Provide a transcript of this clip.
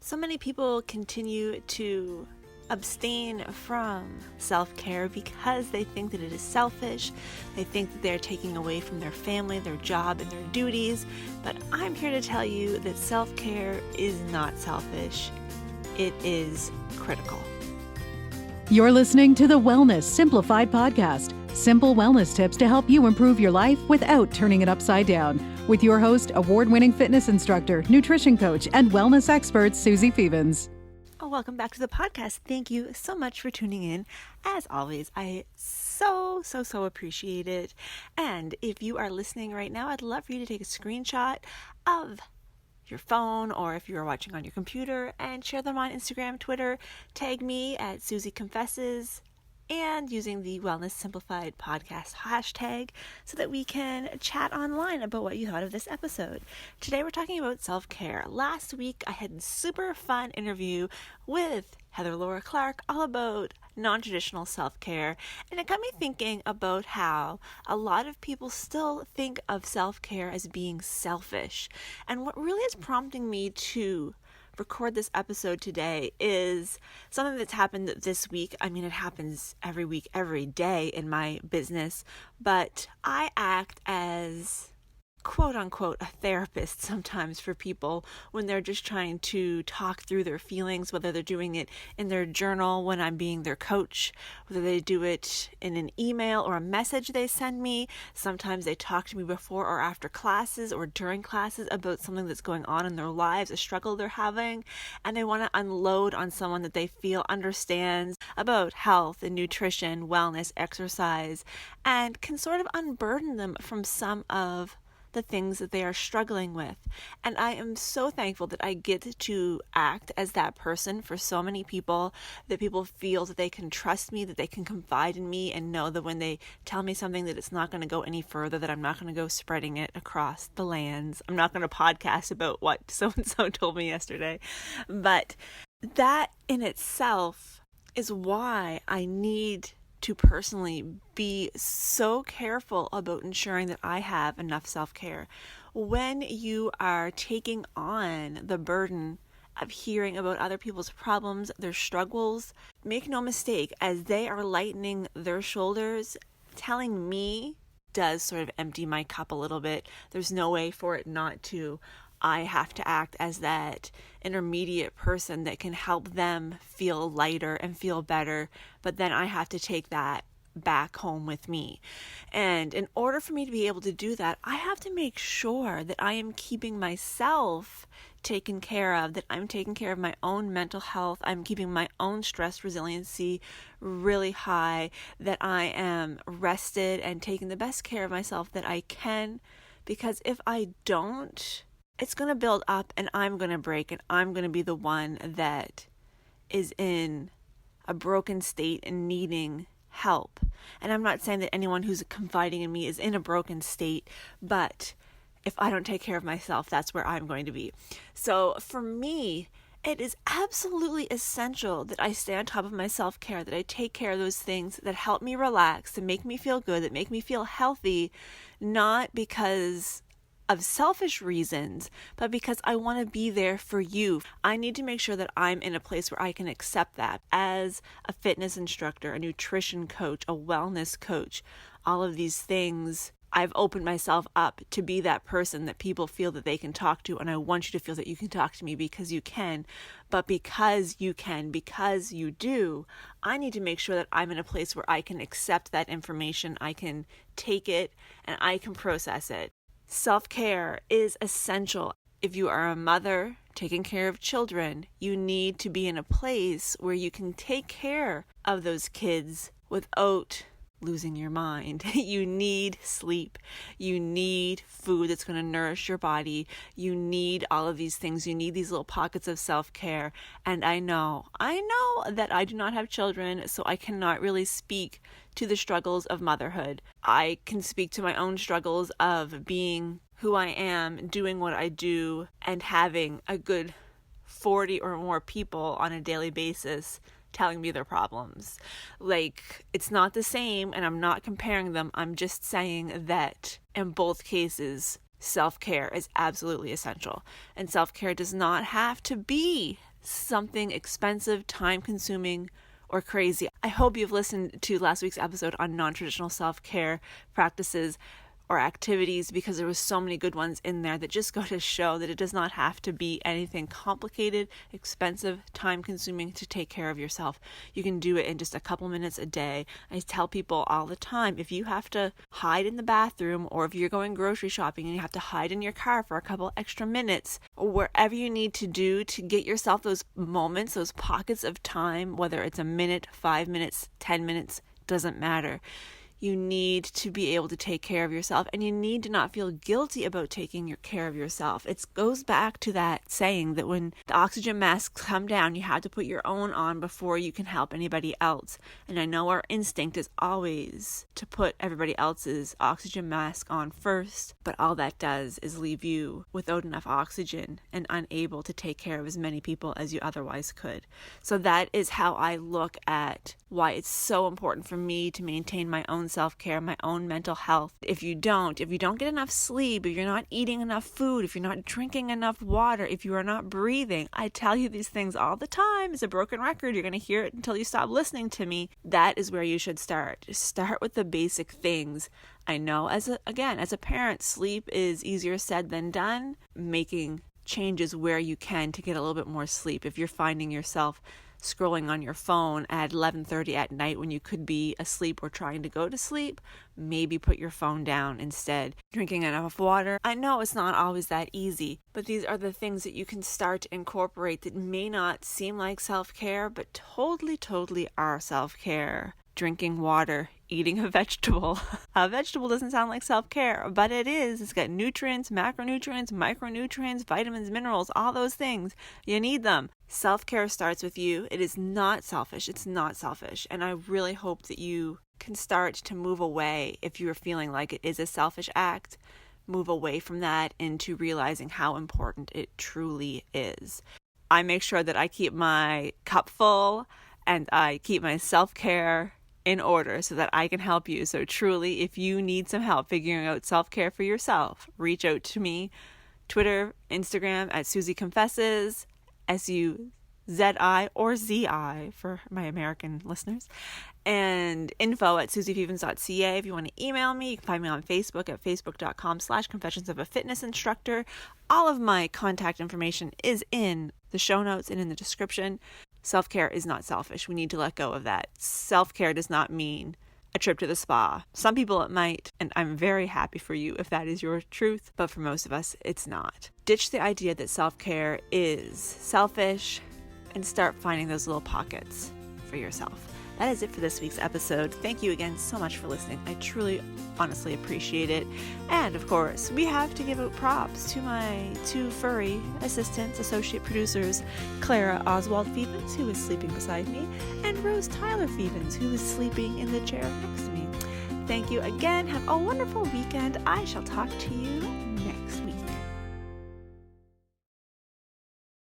So many people continue to abstain from self-care because they think that it is selfish. They think that they're taking away from their family, their job, and their duties. But I'm here to tell you that self-care is not selfish. It is critical. You're listening to the Wellness Simplified podcast. Simple wellness tips to help you improve your life without turning it upside down. With your host, award-winning fitness instructor, nutrition coach, and wellness expert, Suzi Fevens. Welcome back to the podcast. Thank you so much for tuning in. As always, I so appreciate it. And if you are listening right now, I'd love for you to take a screenshot of your phone, or if you're watching on your computer, and share them on Instagram, Twitter. Tag me at Suzi Confesses and using the Wellness Simplified podcast hashtag so that we can chat online about what you thought of this episode. Today we're talking about self-care. Last week I had a super fun interview with Heather Laura Clark all about non-traditional self-care, and it got me thinking about how a lot of people still think of self-care as being selfish. And what really is prompting me to record this episode today is something that's happened this week. I mean, it happens every week, every day in my business, but I act as quote unquote a therapist sometimes for people when they're just trying to talk through their feelings, whether they're doing it in their journal when I'm being their coach, whether they do it in an email or a message they send me. Sometimes they talk to me before or after classes or during classes about something that's going on in their lives, a struggle they're having, and they want to unload on someone that they feel understands about health and nutrition, wellness, exercise, and can sort of unburden them from some of the things that they are struggling with. And I am so thankful that I get to act as that person for so many people, that people feel that they can trust me, that they can confide in me, and know that when they tell me something that it's not going to go any further, that I'm not going to go spreading it across the lands. I'm not going to podcast about what so-and-so told me yesterday. But that in itself is why I need to personally be so careful about ensuring that I have enough self-care. When you are taking on the burden of hearing about other people's problems, their struggles, make no mistake, as they are lightening their shoulders, telling me does sort of empty my cup a little bit. There's no way for it not to. I have to act as that intermediate person that can help them feel lighter and feel better, but then I have to take that back home with me. And in order for me to be able to do that, I have to make sure that I am keeping myself taken care of, that I'm taking care of my own mental health, I'm keeping my own stress resiliency really high, that I am rested and taking the best care of myself that I can, because if I don't, it's going to build up and I'm going to break, and I'm going to be the one that is in a broken state and needing help. And I'm not saying that anyone who's confiding in me is in a broken state, but if I don't take care of myself, that's where I'm going to be. So for me, it is absolutely essential that I stay on top of my self-care, that I take care of those things that help me relax, that make me feel good, that make me feel healthy, not because of selfish reasons, but because I want to be there for you. I need to make sure that I'm in a place where I can accept that as a fitness instructor, a nutrition coach, a wellness coach, all of these things. I've opened myself up to be that person that people feel that they can talk to, and I want you to feel that you can talk to me because you can. But because you can, because you do, I need to make sure that I'm in a place where I can accept that information, I can take it, and I can process it. Self-care is essential. If you are a mother taking care of children, you need to be in a place where you can take care of those kids without losing your mind. You need sleep. You need food that's going to nourish your body. You need all of these things. You need these little pockets of self-care. And I know that I do not have children, so I cannot really speak to the struggles of motherhood. I can speak to my own struggles of being who I am, doing what I do, and having a good 40 or more people on a daily basis telling me their problems. Like, it's not the same, and I'm not comparing them. I'm just saying that in both cases, self-care is absolutely essential. And self-care does not have to be something expensive, time-consuming, or crazy. I hope you've listened to last week's episode on non-traditional self-care practices or activities, because there was so many good ones in there that just go to show that it does not have to be anything complicated, expensive, time-consuming to take care of yourself. You can do it in just a couple minutes a day. I tell people all the time, if you have to hide in the bathroom, or if you're going grocery shopping and you have to hide in your car for a couple extra minutes, or wherever you need to do to get yourself those moments, those pockets of time, whether it's a minute, 5 minutes, 10 minutes, doesn't matter. You need to be able to take care of yourself, and you need to not feel guilty about taking care of yourself. It goes back to that saying that when the oxygen masks come down, you have to put your own on before you can help anybody else. And I know our instinct is always to put everybody else's oxygen mask on first, but all that does is leave you without enough oxygen and unable to take care of as many people as you otherwise could. So that is how I look at why it's so important for me to maintain my own self-care, my own mental health. If you don't get enough sleep, if you're not eating enough food, if you're not drinking enough water, if you are not breathing, I tell you these things all the time. It's a broken record. You're going to hear it until you stop listening to me. That is where you should start. Just start with the basic things. I know as a parent, sleep is easier said than done. Making changes where you can to get a little bit more sleep. If you're finding yourself scrolling on your phone at 11:30 at night when you could be asleep or trying to go to sleep, maybe put your phone down instead. Drinking enough water. I know it's not always that easy, but these are the things that you can start to incorporate that may not seem like self-care, but totally are self-care. Drinking water, eating a vegetable. A vegetable doesn't sound like self-care, but it is. It's got nutrients, macronutrients, micronutrients, vitamins, minerals, all those things. You need them. Self-care starts with you. It is not selfish. It's not selfish. And I really hope that you can start to move away, if you're feeling like it is a selfish act, move away from that into realizing how important it truly is. I make sure that I keep my cup full and I keep my self-care in order so that I can help you. So truly, if you need some help figuring out self-care for yourself, reach out to me. Twitter, Instagram at Suzi Confesses, SUZI or ZI for my American listeners, and info at suzifevens.ca. If you want to email me, you can find me on Facebook at facebook.com/confessions of a fitness instructor. All of my contact information is in the show notes and in the description. Self-care is not selfish. We need to let go of that. Self-care does not mean a trip to the spa. Some people it might, and I'm very happy for you if that is your truth, but for most of us, it's not. Ditch the idea that self-care is selfish and start finding those little pockets for yourself. That is it for this week's episode. Thank you again so much for listening. I truly, honestly appreciate it. And of course, we have to give out props to my two furry assistants, associate producers, Clara Oswald Fevens, who is sleeping beside me, and Rose Tyler Fevens, who is sleeping in the chair next to me. Thank you again. Have a wonderful weekend. I shall talk to you